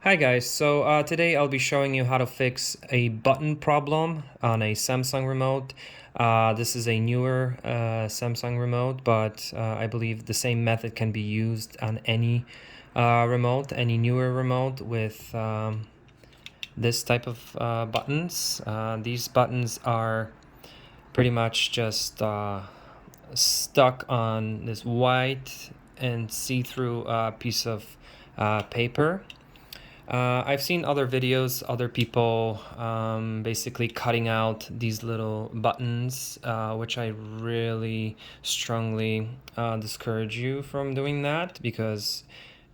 Hi guys, so today I'll be showing you how to fix a button problem on a Samsung remote. This is a newer Samsung remote, but I believe the same method can be used on any remote, any newer remote with this type of buttons. These buttons are pretty much just stuck on this white and see-through piece of paper. I've seen other videos, other people basically cutting out these little buttons, which I really strongly discourage you from doing that because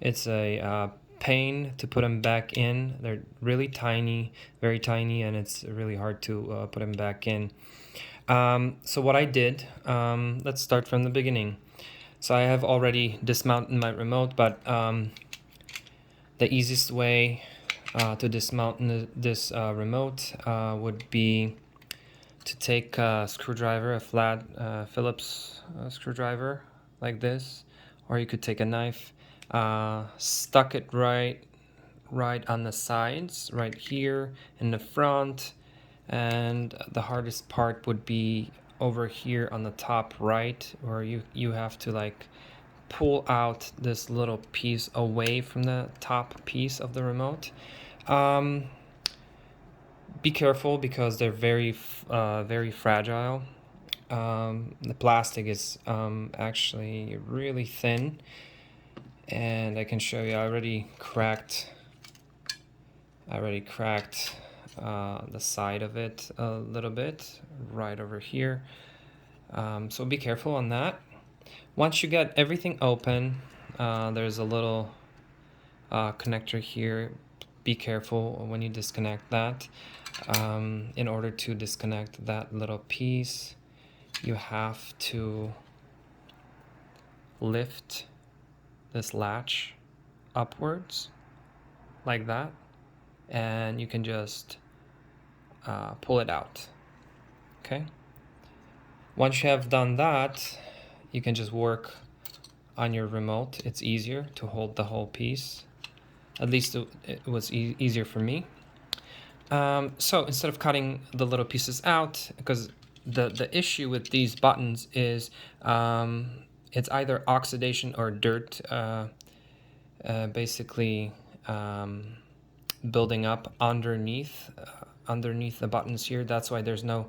it's a pain to put them back in. They're really tiny, very tiny, and it's really hard to put them back in. So what I did, let's start from the beginning. So I have already dismounted my remote, but the easiest way to dismount this remote would be to take a screwdriver, a flat Phillips screwdriver like this, or you could take a knife, stuck it right on the sides, right here in the front, and the hardest part would be over here on the top right, where you have to like pull out this little piece away from the top piece of the remote. Um, be careful because they're very fragile. The plastic is actually really thin, and I can show you. I already cracked the side of it a little bit right over here. So be careful on that. Once you get everything open, there's a little connector here. Be careful when you disconnect that. In order to disconnect that little piece, you have to lift this latch upwards like that, and you can just pull it out. Okay. Once you have done that, you can just work on your remote. It's easier to hold the whole piece. At least it was easier for me. So instead of cutting the little pieces out, because the issue with these buttons is it's either oxidation or dirt basically building up underneath the buttons here. That's why there's no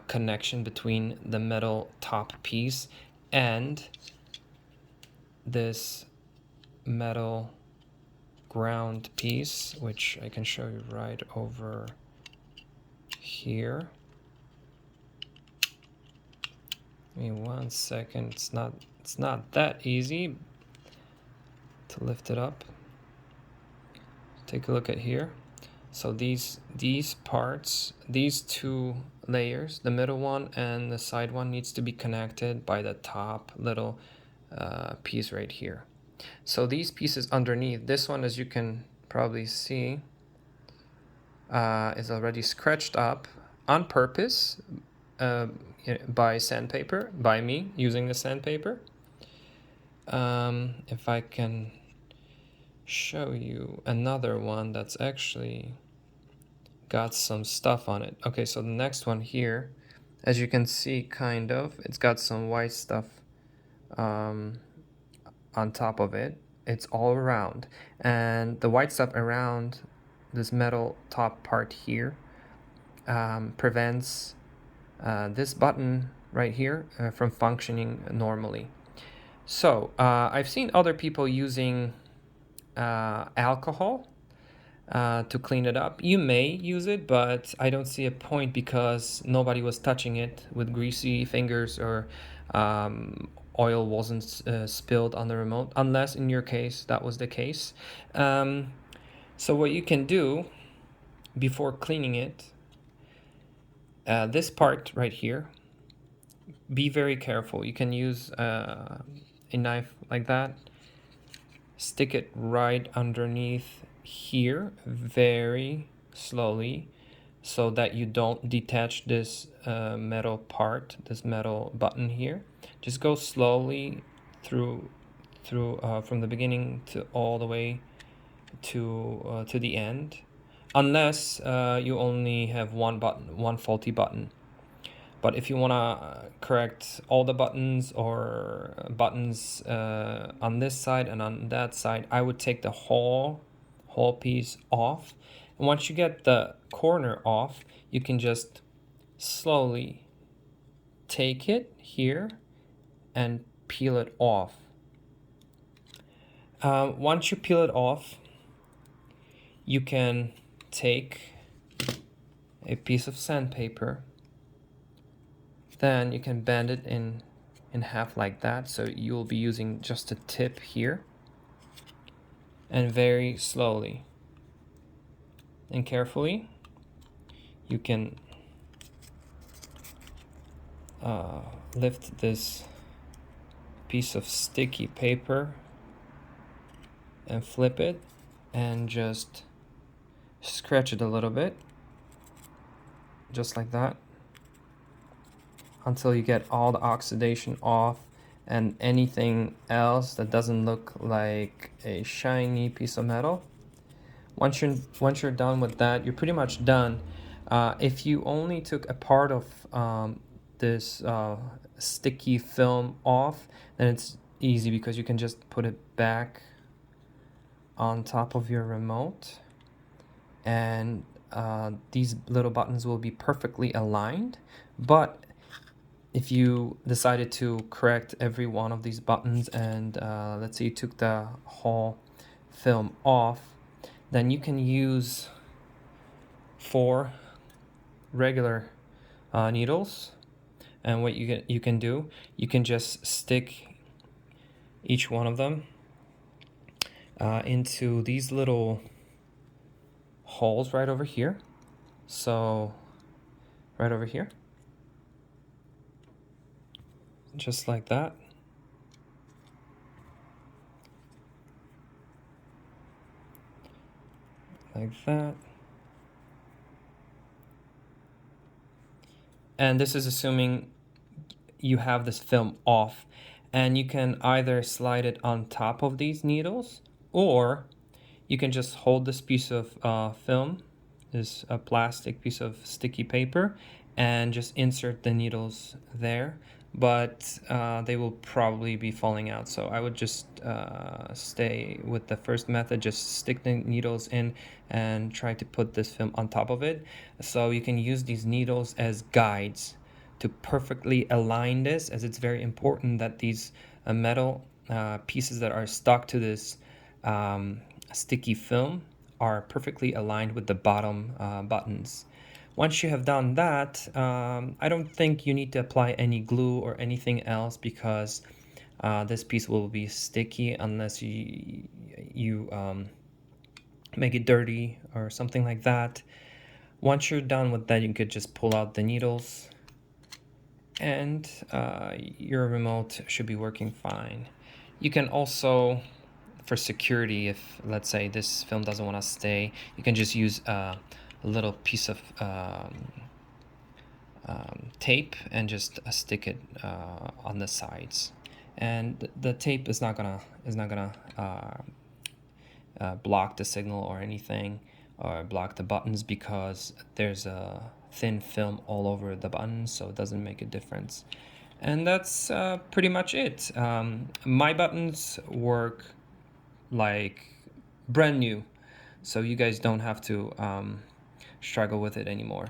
connection between the metal top piece and this metal ground piece, which I can show you right over here. Give me 1 second. It's not that easy to lift it up. Take a look at here. So these parts, these two layers, the middle one and the side one, needs to be connected by the top little piece right here. So these pieces underneath, this one, as you can probably see, is already scratched up on purpose by sandpaper, by me using the sandpaper. If I can show you another one that's actually got some stuff on it. Okay, so the next one here, as you can see, it's got some white stuff on top of it. It's all around, and the white stuff around this metal top part here prevents this button right here from functioning normally. So I've seen other people using alcohol to clean it up. You may use it, but I don't see a point because nobody was touching it with greasy fingers or oil wasn't spilled on the remote, unless in your case that was the case. So what you can do before cleaning it, this part right here, be very careful. You can use a knife like that, stick it right underneath here very slowly so that you don't detach this metal part, this metal button here. Just go slowly through from the beginning to all the way to the end, unless you only have one faulty button. But if you want to correct all the buttons or buttons on this side and on that side, I would take the whole piece off. And once you get the corner off, you can just slowly take it here and peel it off. Once you peel it off, you can take a piece of sandpaper. Then you can bend it in half like that. So you'll be using just a tip here. And very slowly and carefully, you can lift this piece of sticky paper and flip it and just scratch it a little bit, just like that, until you get all the oxidation off and anything else that doesn't look like a shiny piece of metal. Once you're done with that, you're pretty much done. If you only took a part of this sticky film off, then it's easy because you can just put it back on top of your remote, and these little buttons will be perfectly aligned. But if you decided to correct every one of these buttons and let's say you took the whole film off, then you can use 4 regular needles. And what you can do, you can just stick each one of them into these little holes right over here. So right over here, just like that. Like that. And this is assuming you have this film off, and you can either slide it on top of these needles, or you can just hold this piece of film, this plastic piece of sticky paper, and just insert the needles there. But they will probably be falling out, so I would just stay with the first method. Just stick the needles in and try to put this film on top of it. So you can use these needles as guides to perfectly align this, as it's very important that these metal pieces that are stuck to this sticky film are perfectly aligned with the bottom buttons. Once you have done that, I don't think you need to apply any glue or anything else, because this piece will be sticky unless you make it dirty or something like that. Once you're done with that, you could just pull out the needles, and your remote should be working fine. You can also, for security, if let's say this film doesn't want to stay, you can just use a little piece of tape and just stick it on the sides, and the tape is not gonna block the signal or anything, or block the buttons, because there's a thin film all over the buttons, so it doesn't make a difference. And that's pretty much it. My buttons work like brand new, so you guys don't have to struggle with it anymore.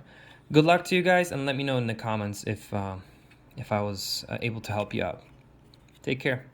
Good luck to you guys, and let me know in the comments if I was able to help you out. Take care.